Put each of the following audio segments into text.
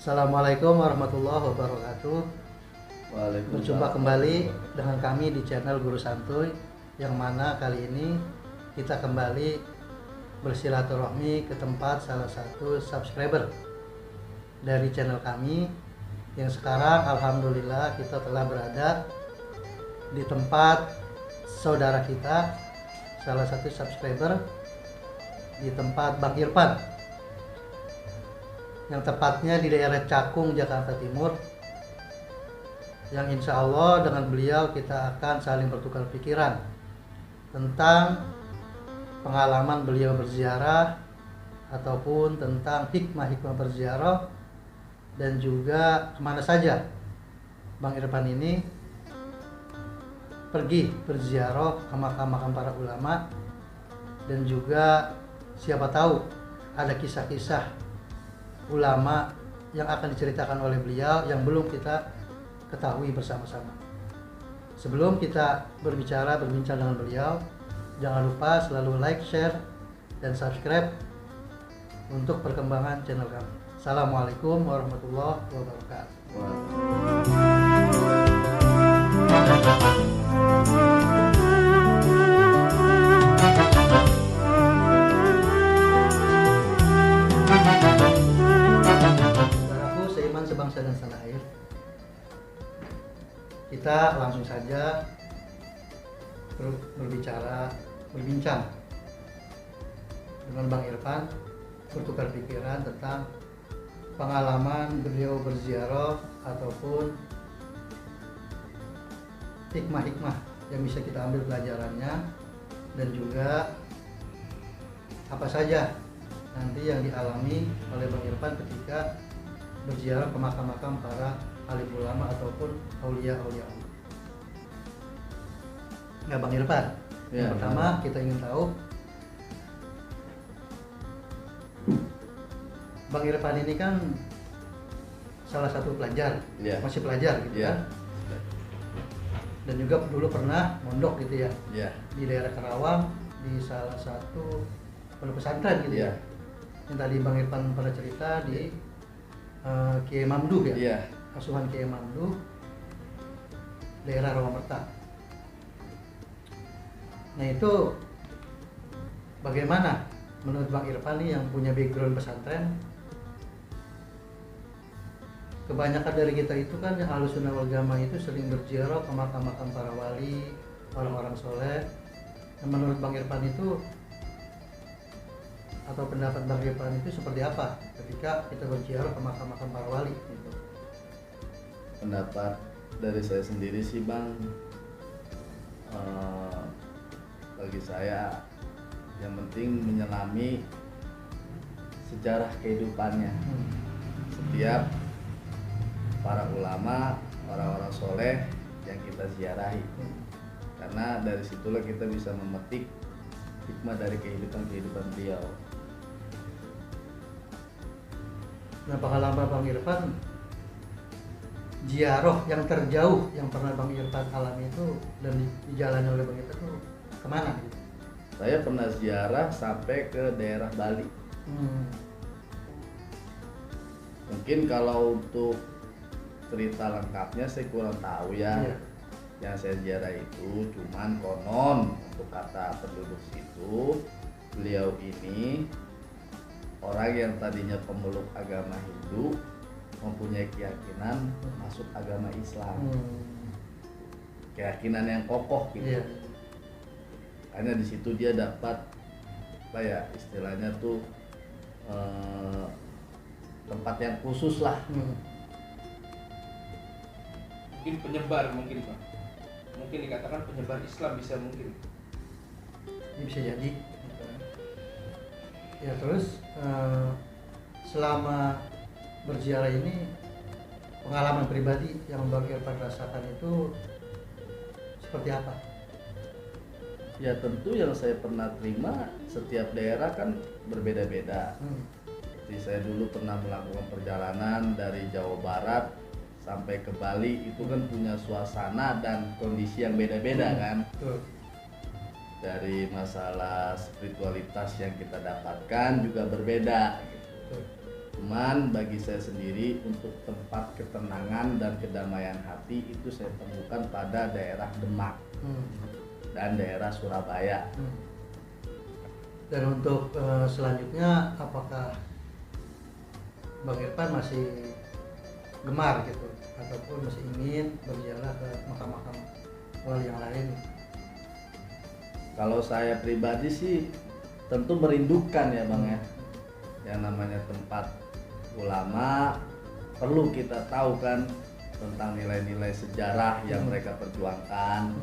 Assalamualaikum warahmatullahi wabarakatuh. Berjumpa kembali dengan kami di channel Guru Santuy, yang mana kali ini kita kembali bersilaturahmi ke tempat salah satu subscriber dari channel kami, yang sekarang alhamdulillah kita telah berada di tempat saudara kita, salah satu subscriber, di tempat Bang Irfan, yang tepatnya di daerah Cakung, Jakarta Timur, yang insya Allah dengan beliau kita akan saling bertukar pikiran tentang pengalaman beliau berziarah ataupun tentang hikmah-hikmah berziarah, dan juga kemana saja Bang Irfan ini pergi berziarah ke makam-makam para ulama, dan juga siapa tahu ada kisah-kisah ulama yang akan diceritakan oleh beliau yang belum kita ketahui bersama-sama. Sebelum kita berbincang dengan beliau, jangan lupa selalu like, share, dan subscribe untuk perkembangan channel kami. Assalamualaikum warahmatullahi wabarakatuh. Sebangsa dan tanah air, kita langsung saja berbincang dengan Bang Irfan, bertukar pikiran tentang pengalaman beliau berziarah ataupun hikmah-hikmah yang bisa kita ambil pelajarannya, dan juga apa saja nanti yang dialami oleh Bang Irfan ketika berziarah ke makam-makam para alim ulama ataupun aulia-aulia Allah. Nah, Bang Irfan, yang pertama kita ingin tahu, Bang Irfan ini kan salah satu pelajar, masih pelajar gitu kan, dan juga dulu pernah mondok gitu ya, di daerah Karawang, di salah satu pondok pesantren gitu ya, yang tadi Bang Irfan pernah cerita di Kiai Mamduh ya, asuhan Kiai Mamduh, daerah Rawamerta. Nah itu bagaimana menurut Bang Irfan nih yang punya background pesantren? Kebanyakan dari kita itu kan yang Ahlussunnah wal Jamaah itu sering berziarah ke makam-makam para wali, orang-orang soleh. Yang menurut Bang Irfan itu, atau pendapat Bang Irfan itu seperti apa ketika kita berziarah ke makam-makam para wali gitu? Pendapat dari saya sendiri sih Bang, bagi saya yang penting menyelami sejarah kehidupannya setiap para ulama, orang-orang soleh yang kita ziarahi, karena dari situlah kita bisa memetik hikmah dari kehidupan beliau. Nah, pengalaman Bang Irfan ziarah yang terjauh yang pernah Bang Irfan alami itu dan dijalani oleh Bang Irfan itu kemana gitu? Saya pernah ziarah sampai ke daerah Bali. Mungkin kalau untuk cerita lengkapnya saya kurang tahu ya. Yang saya ziarah itu cuman konon, untuk kata penduduk situ, beliau ini orang yang tadinya pemeluk agama Hindu mempunyai keyakinan masuk agama Islam. Keyakinan yang kokoh gitu. Karena di situ dia dapat apa ya istilahnya tuh tempat yang khusus lah. Mungkin penyebar mungkin Pak. Mungkin dikatakan penyebar Islam bisa mungkin. Ini bisa jadi. Ya terus selama berziarah ini pengalaman pribadi yang Bang Irfan rasakan itu seperti apa? Ya tentu yang saya pernah terima, setiap daerah kan berbeda-beda. Jadi saya dulu pernah melakukan perjalanan dari Jawa Barat sampai ke Bali, itu kan punya suasana dan kondisi yang beda-beda kan. Dari masalah spiritualitas yang kita dapatkan juga berbeda gitu. Cuman bagi saya sendiri untuk tempat ketenangan dan kedamaian hati itu saya temukan pada daerah Demak dan daerah Surabaya. Dan untuk selanjutnya, apakah Bang Irfan masih gemar gitu, ataupun masih ingin berziarah ke makam-makam wali yang lain? Kalau saya pribadi sih tentu merindukan ya Bang ya. Yang namanya tempat ulama, perlu kita tahu kan tentang nilai-nilai sejarah yang mereka perjuangkan.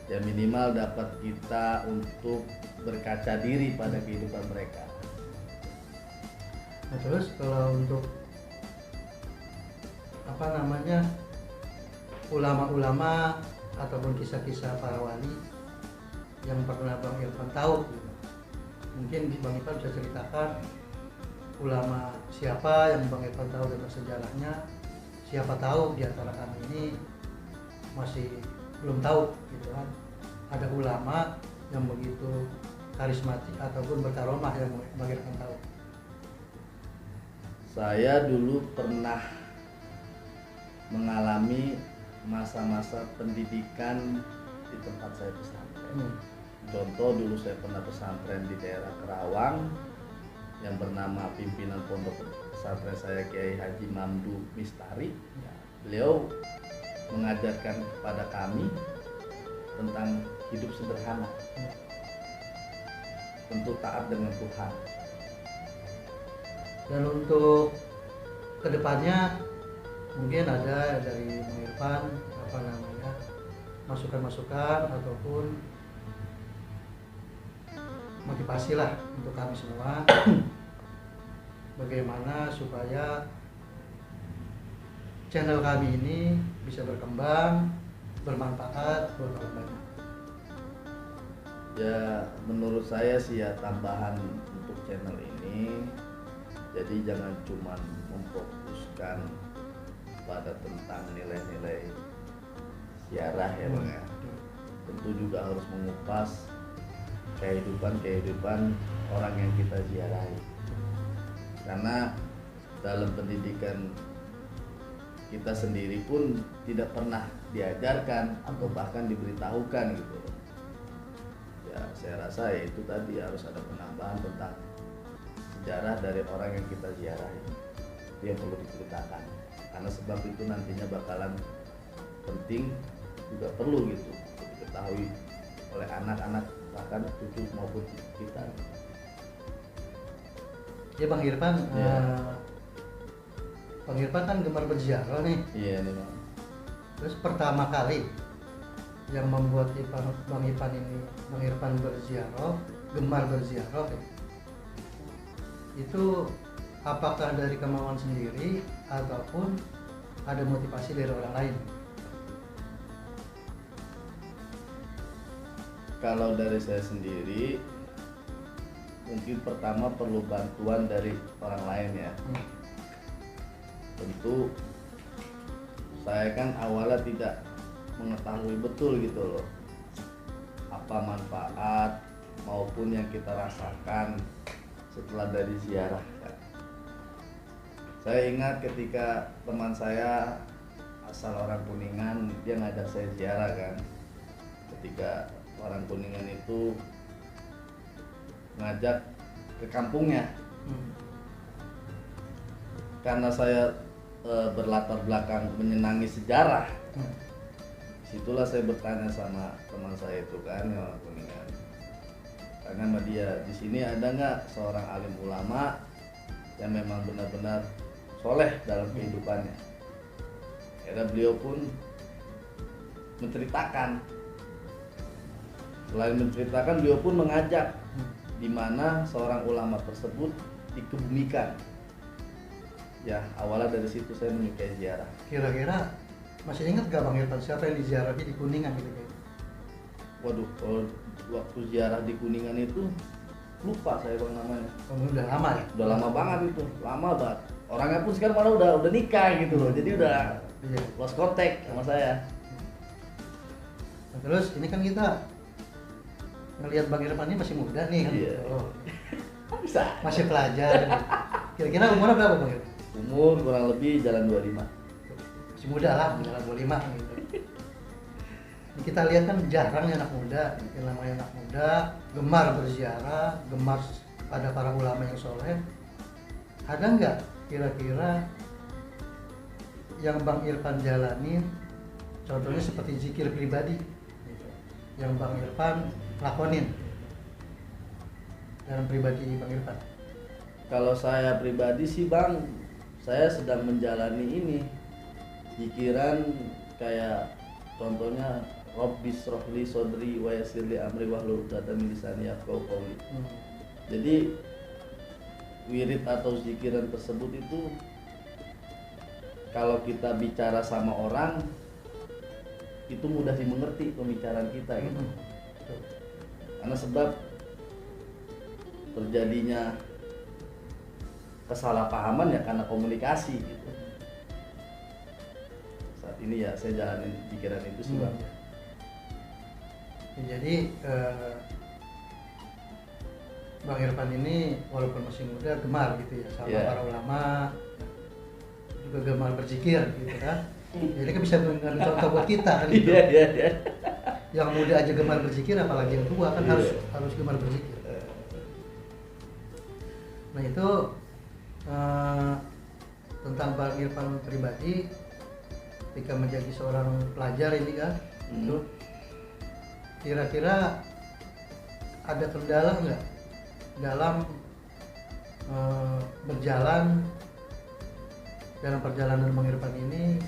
Ya minimal dapat kita untuk berkaca diri pada kehidupan mereka. Nah, terus kalau untuk ulama-ulama ataupun kisah-kisah para wali yang pernah Bang Irfan tahu gitu. Mungkin Bang Irfan bisa ceritakan ulama siapa yang Bang Irfan tahu tentang sejarahnya. Siapa tahu di antara kami ini masih belum tahu gitu kan, ada ulama yang begitu karismatik ataupun berkaromah yang Bang Irfan tahu. Saya dulu pernah mengalami masa-masa pendidikan di tempat saya pesantren. Contoh, dulu saya pernah pesantren di daerah Kerawang yang bernama pimpinan pondok pesantren saya Kiai Haji Mamdu Mistari. Beliau mengajarkan kepada kami tentang hidup sederhana, tentu taat dengan Tuhan. Dan untuk kedepannya mungkin ada dari Bang Irfan masukan-masukan ataupun motivasi lah untuk kami semua bagaimana supaya channel kami ini bisa berkembang, bermanfaat buat orang banyak. Ya menurut saya sih ya tambahan untuk channel ini, jadi jangan cuma memfokuskan pada tentang nilai-nilai siarah ya Bang ya. Tentu juga harus mengupas kehidupan orang yang kita ziarahi. Karena dalam pendidikan kita sendiri pun tidak pernah diajarkan atau bahkan diberitahukan gitu. Ya saya rasa ya itu tadi harus ada penambahan tentang sejarah dari orang yang kita ziarahi. Itu yang perlu diceritakan. Karena sebab itu nantinya bakalan penting, juga perlu gitu untuk diketahui oleh anak-anak, bahkan cucu maupun kita. Ya Bang Irfan, Bang Irfan kan gemar berziarah nih. Iya nih Bang. Terus pertama kali yang membuat Bang Irfan berziarah, gemar berziarah ya, itu apakah dari kemauan sendiri ataupun ada motivasi dari orang lain? Kalau dari saya sendiri, mungkin pertama perlu bantuan dari orang lain ya. Tentu saya kan awalnya tidak mengetahui betul gitu loh apa manfaat maupun yang kita rasakan setelah dari ziarah kan. Saya ingat ketika teman saya asal orang Kuningan, dia ngajak saya ziarah kan. Ketika orang Kuningan itu ngajak ke kampungnya, karena saya berlatar belakang menyenangi sejarah, situlah saya bertanya sama teman saya itu kan yang orang Kuningan, karena sama dia, di sini ada nggak seorang alim ulama yang memang benar-benar soleh dalam kehidupannya. Akhirnya beliau pun menceritakan. Selain menceritakan, beliau pun mengajak di mana seorang ulama tersebut dikebumikan. Ya, awalnya dari situ saya menyukai ziarah. Kira-kira masih ingat gak Bang Irfan siapa yang diziarahi di Kuningan gitu? Waduh, kalau waktu ziarah di Kuningan itu lupa saya Bang namanya. Udah lama ya? Udah lama banget itu, lama banget. Orangnya pun sekarang malah udah nikah gitu loh, jadi udah lost contact sama saya. Nah, terus ini kan kita ngelihat Bang Irfan ini masih muda nih kan? Iya. Oh. Bisa. Masih pelajar. Kira-kira umurnya berapa Bang? Umur kurang lebih jalan 25. Masih muda lah, jalan 25 gitu. Ini kita lihat kan jarang anak muda, yang namanya anak muda gemar berziarah, gemar pada para ulama yang soleh. Ada nggak kira-kira yang Bang Irfan jalanin, contohnya seperti zikir pribadi gitu, yang Bang Irfan lakonin dalam pribadi Bang Irfan? Kalau saya pribadi sih Bang, saya sedang menjalani ini pikiran kayak contohnya Rabbis rohli sodri wa yassirli amri wahlul 'uqdatam min lisani yafqahu qawli. Jadi wirid atau zikiran tersebut itu kalau kita bicara sama orang itu mudah dimengerti pembicaraan kita gitu. Karena sebab terjadinya kesalahpahaman ya karena komunikasi gitu. Saat ini ya saya jalanin pikiran itu sih Bang. Jadi Bang Irfan ini walaupun masih muda gemar gitu ya sama para ulama, juga gemar berzikir gitu kan. Jadi kan bisa mengambil contoh buat kita kan gitu. Yang muda aja gemar berzikir, apalagi yang tua kan harus gemar berzikir. Nah itu tentang Bang Irfan pribadi ketika menjadi seorang pelajar ini kan, itu kira-kira ada kendala nggak dalam berjalan dalam perjalanan Bang Irfan ini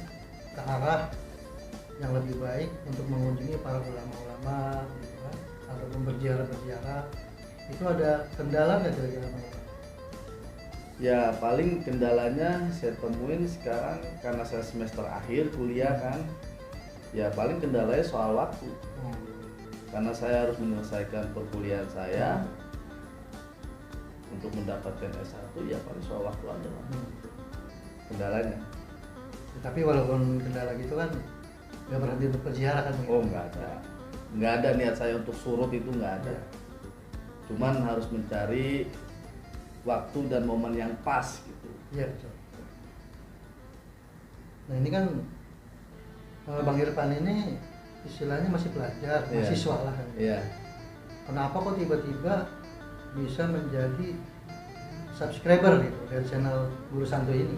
ke arah yang lebih baik untuk mengunjungi para ulama-ulama gitu kan, ataupun berziarah itu ada kendala nggak kira-kira Bang Irfan? Ya paling kendalanya saya temuin sekarang karena saya semester akhir kuliah kan, ya paling kendalanya soal waktu. Karena saya harus menyelesaikan perkuliahan saya untuk mendapatkan S1, ya paling soal waktu aja lah kendalanya. Tapi walaupun kendala gitu kan nggak berhenti untuk berziarah kan? Oh nggak ada niat saya untuk surut itu nggak ada. Cuman harus mencari waktu dan momen yang pas gitu. Iya betul. Nah ini kan Bang Irfan ini istilahnya masih pelajar, mahasiswa lah kan. Iya. Kenapa kok tiba-tiba bisa menjadi subscriber gitu dari channel Guru Santuy ini?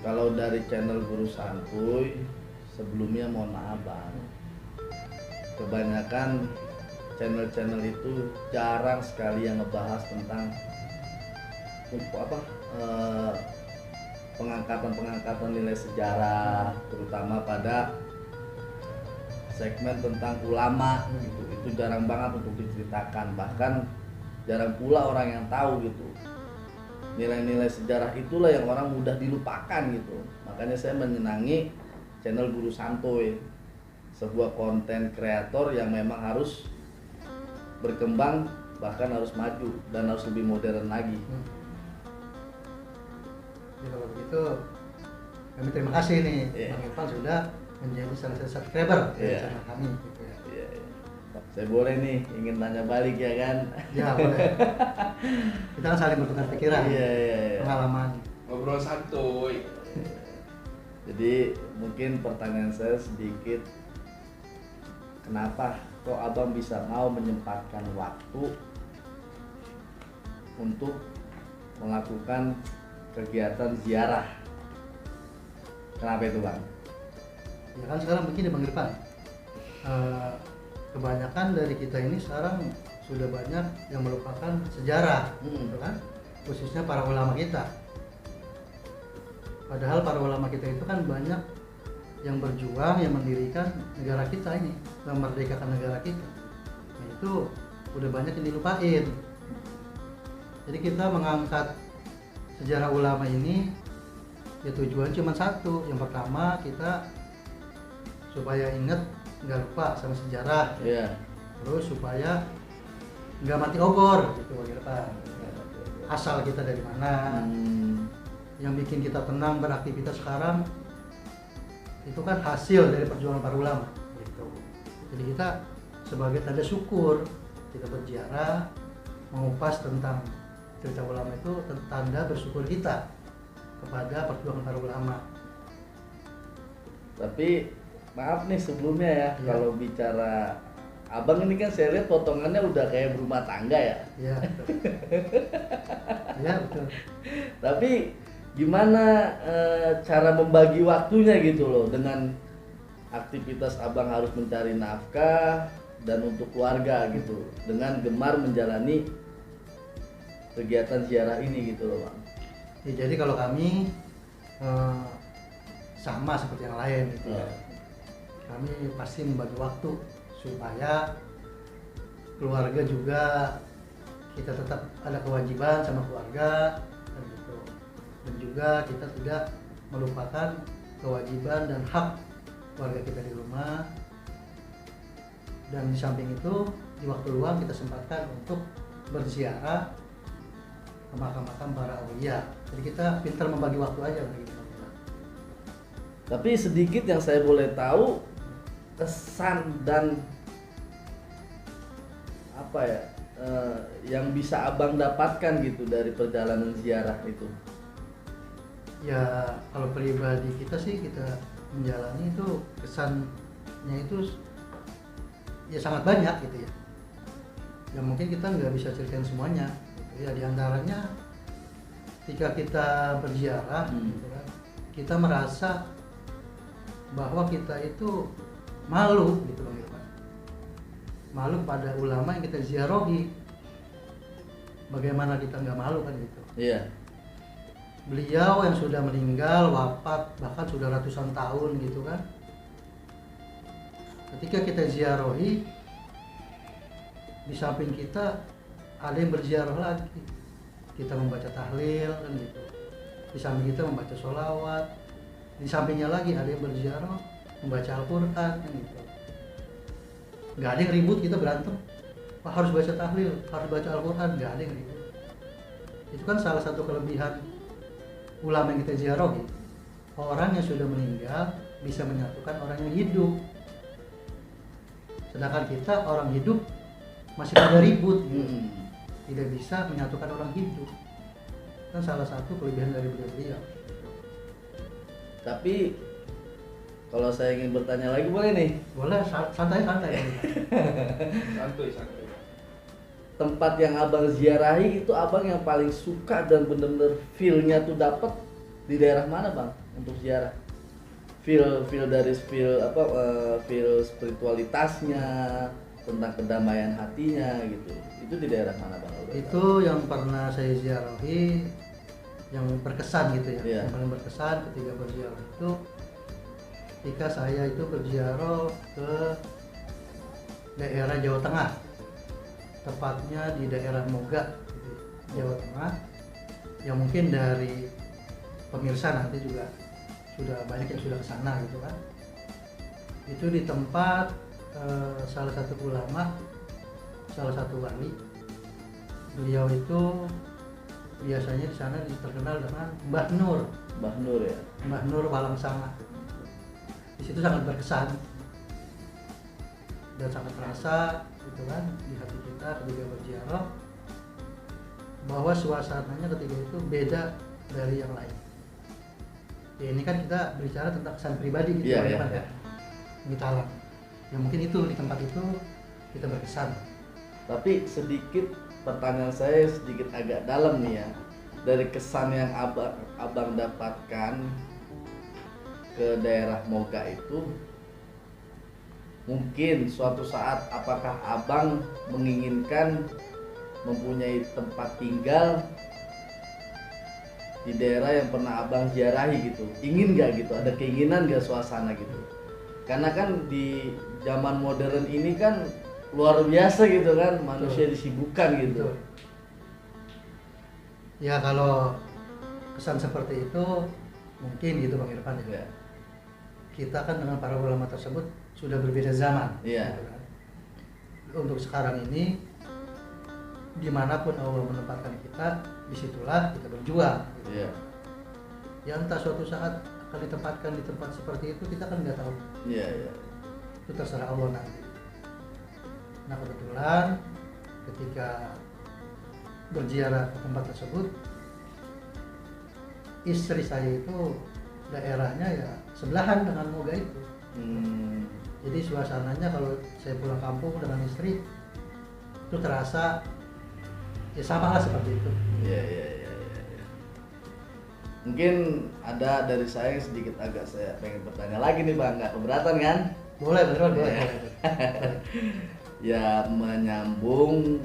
Kalau dari channel Guru Santuy sebelumnya mohon maaf Bang, kebanyakan channel-channel itu jarang sekali yang ngebahas tentang pengangkatan nilai sejarah, terutama pada segmen tentang ulama gitu. Itu jarang banget untuk diceritakan, bahkan jarang pula orang yang tahu gitu. Nilai-nilai sejarah itulah yang orang mudah dilupakan gitu. Makanya saya menyenangi channel Guru Santuy, sebuah konten kreator yang memang harus berkembang, bahkan harus maju dan harus lebih modern lagi. Ya, kalau begitu kami terima kasih nih Bang Irfan sudah menjadi salah satu subscriber dari channel kami gitu ya. Saya boleh nih ingin tanya balik ya kan? Ya boleh. Kita kan saling bertukar pikiran, pengalaman, ngobrol santuy. Jadi mungkin pertanyaan saya sedikit, kenapa kok abang bisa mau menyempatkan waktu untuk melakukan kegiatan ziarah? Kenapa itu Bang? Ya kan sekarang begini Bang Irfan, kebanyakan dari kita ini sekarang sudah banyak yang melupakan sejarah, gitu kan? Khususnya para ulama kita. Padahal para ulama kita itu kan banyak yang berjuang, yang mendirikan negara kita ini, memerdekakan negara kita. Nah, itu udah banyak yang dilupain. Jadi kita mengangkat sejarah ulama ini, ya tujuan cuma satu. Yang pertama kita supaya ingat, nggak lupa sama sejarah. Terus supaya nggak mati obor gitu Pak. Asal kita dari mana, yang bikin kita tenang beraktivitas sekarang itu kan hasil dari perjuangan para ulama gitu. Jadi kita sebagai tanda syukur kita berziarah, mengupas tentang cerita ulama itu tanda bersyukur kita kepada perjuangan para ulama. Tapi maaf nih sebelumnya ya, kalau bicara abang ini kan saya lihat potongannya udah kayak berumah tangga ya. Iya. Iya betul. Tapi gimana cara membagi waktunya gitu loh, dengan aktivitas abang harus mencari nafkah dan untuk keluarga gitu, dengan gemar menjalani kegiatan ziarah ini gitu loh bang. Ya, jadi kalau kami sama seperti yang lain gitu ya. Kami pasti membagi waktu supaya keluarga juga kita tetap ada kewajiban sama keluarga dan gitu. Dan juga kita tidak melupakan kewajiban dan hak keluarga kita di rumah. Dan di samping itu di waktu luang kita sempatkan untuk berziarah ke makam-makam para aulia. Jadi kita pintar membagi waktu aja begitu. Tapi sedikit yang saya boleh tahu, kesan dan apa ya yang bisa abang dapatkan gitu dari perjalanan ziarah itu? Ya kalau pribadi kita sih, kita menjalani itu kesannya itu ya sangat banyak gitu ya. Ya mungkin kita nggak bisa ceritain semuanya gitu ya. Di antaranya ketika kita berziarah gitu kan, kita merasa bahwa kita itu malu gitu Bang Irfan. Malu pada ulama yang kita ziarahi. Bagaimana kita nggak malu kan gitu. Iya. Beliau yang sudah meninggal, wafat, bahkan sudah ratusan tahun gitu kan. Ketika kita ziarahi, di samping kita ada yang berziarah lagi. Kita membaca tahlil kan gitu. Di samping kita membaca sholawat. Di sampingnya lagi ada yang berziarah, membaca Al-Quran kan gitu. Nggak ada yang ribut, kita berantem. Wah, harus baca tahlil, harus baca Al-Quran, nggak ada yang ribut. Itu kan salah satu kelebihan ulama yang kita ziarahi. Orang yang sudah meninggal bisa menyatukan orang yang hidup. Sedangkan kita orang hidup masih pada ribut gitu. Tidak bisa menyatukan orang hidup. Kan salah satu kelebihan dari beliau. Tapi kalau saya ingin bertanya lagi boleh nih? Boleh, santai. Santuy. Tempat yang abang ziarahi itu abang yang paling suka dan benar-benar feel-nya tuh dapet di daerah mana bang untuk ziarah? Feel spiritualitasnya, tentang kedamaian hatinya gitu. Itu di daerah mana bang? Itu yang pernah saya ziarahi, yang berkesan gitu ya. Yeah. Yang paling berkesan ketika berziarah itu ketika saya itu berziarah ke daerah Jawa Tengah, tepatnya di daerah Moga gitu, Jawa Tengah, yang mungkin dari pemirsa nanti juga sudah banyak yang sudah kesana gitu kan. Itu di tempat salah satu ulama, salah satu wali. Beliau itu biasanya di sana terkenal dengan Mbah Nur. Mbah Nur ya. Mbah Nur Walangsanga. Di situ sangat berkesan dan sangat terasa gitu kan di hati kita ketika berziarah, bahwa suasananya ketika itu beda dari yang lain. Ya ini kan kita berbicara tentang kesan pribadi gitu kan ya. Kita alam. Ya mungkin itu di tempat itu kita berkesan. Tapi sedikit pertanyaan saya sedikit agak dalam nih ya. Dari kesan yang abang dapatkan ke daerah Moga itu, mungkin suatu saat apakah abang menginginkan mempunyai tempat tinggal di daerah yang pernah abang ziarahi gitu? Ingin gak gitu? Ada keinginan gak suasana gitu? Karena kan di zaman modern ini kan luar biasa gitu kan, manusia disibukkan gitu. Ya kalau kesan seperti itu mungkin gitu Bang Irfan ya. Kita kan dengan para ulama tersebut sudah berbeda zaman. Iya. Gitu kan. Untuk sekarang ini dimanapun Allah menempatkan kita, disitulah kita berjuang. Gitu. Iya. Ya entah suatu saat akan ditempatkan di tempat seperti itu, kita kan nggak tahu. Iya, iya. Itu terserah Allah nanti. Nah kebetulan ketika berziarah ke tempat tersebut, istri saya itu daerahnya ya sebelahan dengan Moga itu. Jadi suasananya kalau saya pulang kampung dengan istri itu terasa ya sama lah seperti itu. Iya. Mungkin ada dari saya yang sedikit agak saya pengen bertanya lagi nih Bang, nggak keberatan kan? Boleh. Ya menyambung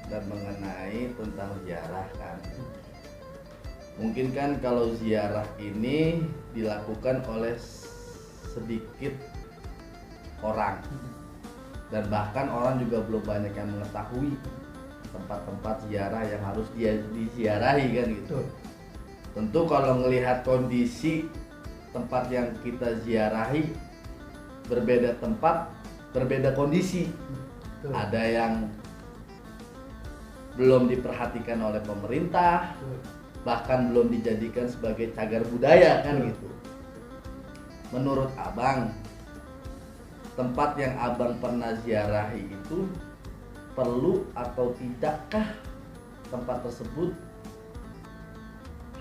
dan mengenai tentang ziarah kan. Mungkin kan kalau ziarah ini dilakukan oleh sedikit orang dan bahkan orang juga belum banyak yang mengetahui tempat-tempat ziarah yang harus diziarahi kan gitu. Tentu kalau melihat kondisi tempat yang kita ziarahi berbeda tempat, berbeda kondisi. Ada yang belum diperhatikan oleh pemerintah, bahkan belum dijadikan sebagai cagar budaya kan gitu. Menurut Abang, tempat yang Abang pernah ziarahi itu perlu atau tidakkah tempat tersebut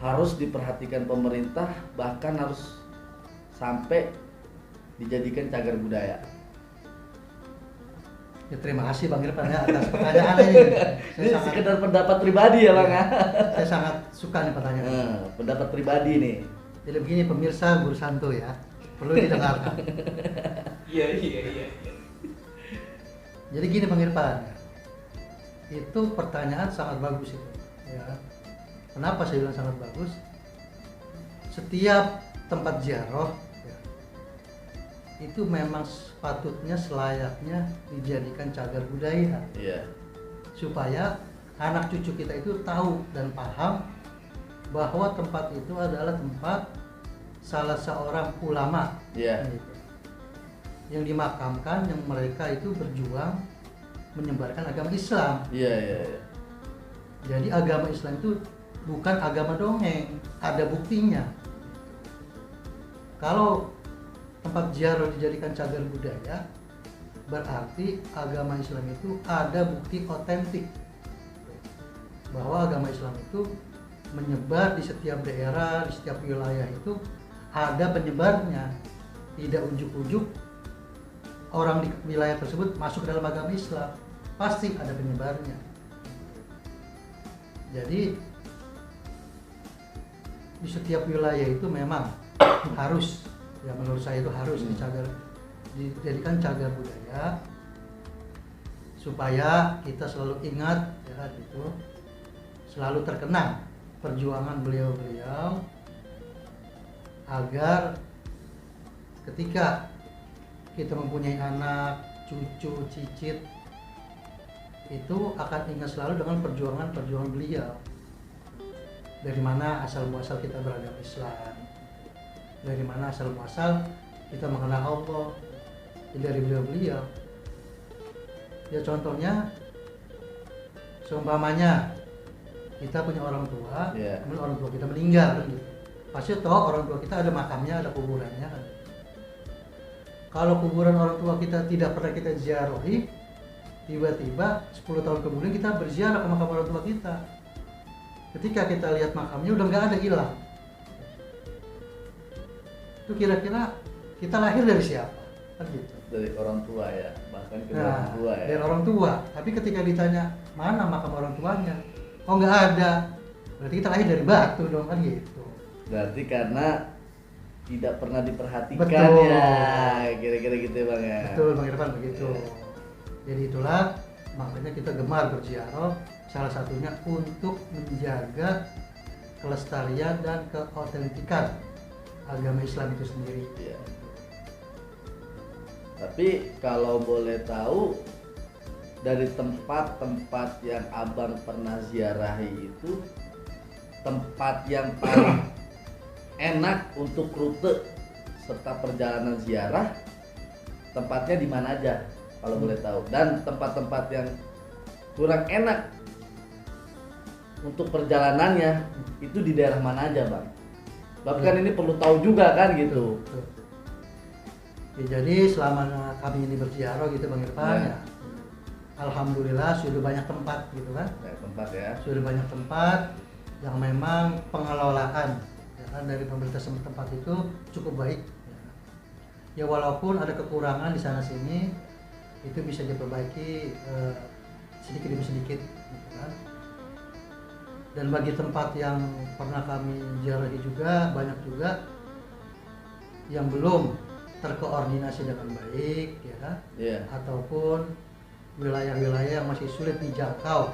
harus diperhatikan pemerintah, bahkan harus sampai dijadikan cagar budaya? Ya, terima kasih Bang Irfan ya atas pertanyaan ini. Ini sekedar pendapat pribadi ya Bang. Saya sangat suka nih pertanyaan. Pendapat pribadi nih. Jadi begini pemirsa Guru Santuy ya, perlu didengarkan. Iya. Jadi gini Bang Irfan, itu pertanyaan sangat bagus itu. Ya. Kenapa saya bilang sangat bagus? Setiap tempat ziarah ya, itu memang sepatutnya selayaknya dijadikan cagar budaya. Iya. Supaya anak cucu kita itu tahu dan paham bahwa tempat itu adalah tempat salah seorang ulama. Iya. Gitu. Yang dimakamkan, yang mereka itu berjuang menyebarkan agama Islam. Iya. Jadi agama Islam itu bukan agama dongeng, ada buktinya. Kalau tempat ziarah dijadikan cagar budaya, berarti agama Islam itu ada bukti otentik bahwa agama Islam itu menyebar di setiap daerah, di setiap wilayah itu ada penyebarnya. Tidak ujuk-ujuk orang di wilayah tersebut masuk ke dalam agama Islam, pasti ada penyebarnya. Jadi di setiap wilayah itu memang harus, ya menurut saya itu harus dijadikan cagar budaya supaya kita selalu ingat ya gitu, selalu terkenang perjuangan beliau-beliau agar ketika kita mempunyai anak, cucu, cicit itu akan ingat selalu dengan perjuangan beliau. Dari mana asal muasal kita beragama Islam, dari mana asal muasal kita mengenal Allah, dari beliau-beliau. Ya contohnya, seumpamanya kita punya orang tua, kemudian orang tua kita meninggal kan gitu. Pasti toh orang tua kita ada makamnya, ada kuburannya kan. Kalau kuburan orang tua kita tidak pernah kita ziarahi, tiba-tiba 10 tahun kemudian kita berziarah ke makam orang tua kita. Ketika kita lihat makamnya udah nggak ada, hilang. Itu kira-kira kita lahir dari siapa? Kan gitu. Dari orang tua ya, bahkan ke orang tua ya. Dari orang tua. Tapi ketika ditanya mana makam orang tuanya, oh nggak ada. Berarti kita lahir dari batu dong kan gitu. Berarti karena tidak pernah diperhatikan. Betul. Ya, kira-kira gitu ya Bang ya. Betul Bang Irfan, begitu. Jadi itulah makanya kita gemar berziarah, salah satunya untuk menjaga kelestarian dan keautentikan agama Islam itu sendiri. Ya. Tapi kalau boleh tahu, dari tempat-tempat yang Abang pernah ziarahi itu, tempat yang paling enak untuk rute serta perjalanan ziarah, tempatnya di mana aja kalau boleh tahu, dan tempat-tempat yang kurang enak untuk perjalanannya itu di daerah mana aja Bang? Bahkan ini perlu tahu juga kan gitu. Betul. Ya, jadi selama kami ini berziarah gitu Bang Irfan ya, alhamdulillah sudah banyak tempat gitu kan. Banyak tempat ya. Sudah banyak tempat yang memang pengelolaan ya kan, dari pemerintah setempat itu cukup baik. Ya walaupun ada kekurangan di sana sini, itu bisa diperbaiki sedikit demi sedikit gitu kan. Dan bagi tempat yang pernah kami ziarahi juga, banyak juga yang belum terkoordinasi dengan baik ya kan, ataupun wilayah-wilayah yang masih sulit dijangkau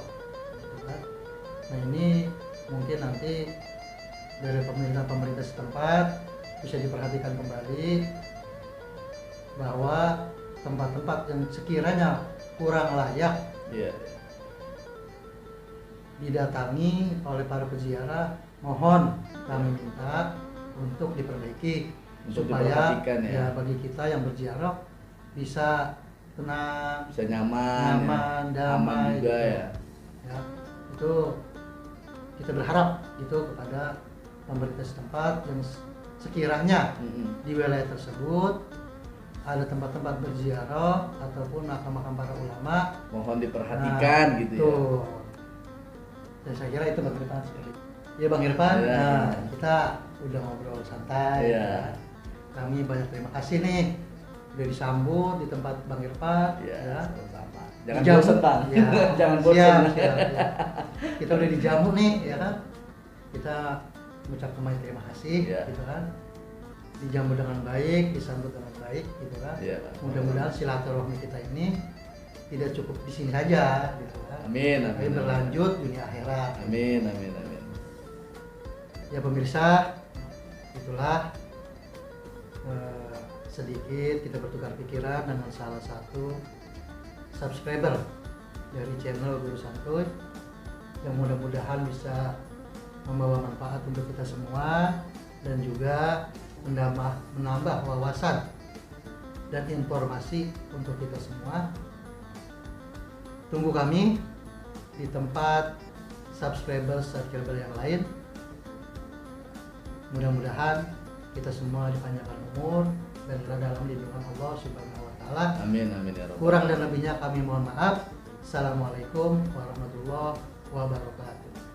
gitu kan. Nah ini mungkin nanti dari pemerintah setempat bisa diperhatikan kembali bahwa tempat-tempat yang sekiranya kurang layak didatangi oleh para peziarah, mohon kami minta untuk diperbaiki supaya ya bagi kita yang berziarah bisa tenang, bisa nyaman, damai juga gitu. ya. Ya, itu kita berharap itu kepada pemerintah setempat yang sekiranya di wilayah tersebut ada tempat-tempat berziarah ataupun makam-makam para ulama, mohon diperhatikan gitu ya. Dan saya kira itu Bang Irfan sekali. Ya Bang Irfan, kita udah ngobrol santai. Ya. Kami banyak terima kasih nih udah disambut di tempat Bang Irfan. Ya. Sama. Jangan bosan Bang. Ya. Jangan bosan. Ya. Kita udah dijamu nih, ya kan? Kita mengucapkan banyak terima kasih, gitu kan? Dijamu dengan baik, disambut dengan baik, gitu kan? Mudah-mudahan silaturahmi kita ini tidak cukup di sini saja, gitu kan? Amin. Tapi berlanjut dunia akhirat. Amin. Ya pemirsa, itulah sedikit kita bertukar pikiran dengan salah satu subscriber dari channel Guru Santuy yang mudah-mudahan bisa membawa manfaat untuk kita semua dan juga menambah wawasan dan informasi untuk kita semua. Tunggu kami di tempat subscriber yang lain. Mudah-mudahan kita semua dipanjangkan umur dan berada dalam lindungan Allah Subhanahu wa taala. Amin ya Rabbal. Kurang dan lebihnya kami mohon maaf. Assalamualaikum warahmatullahi wabarakatuh.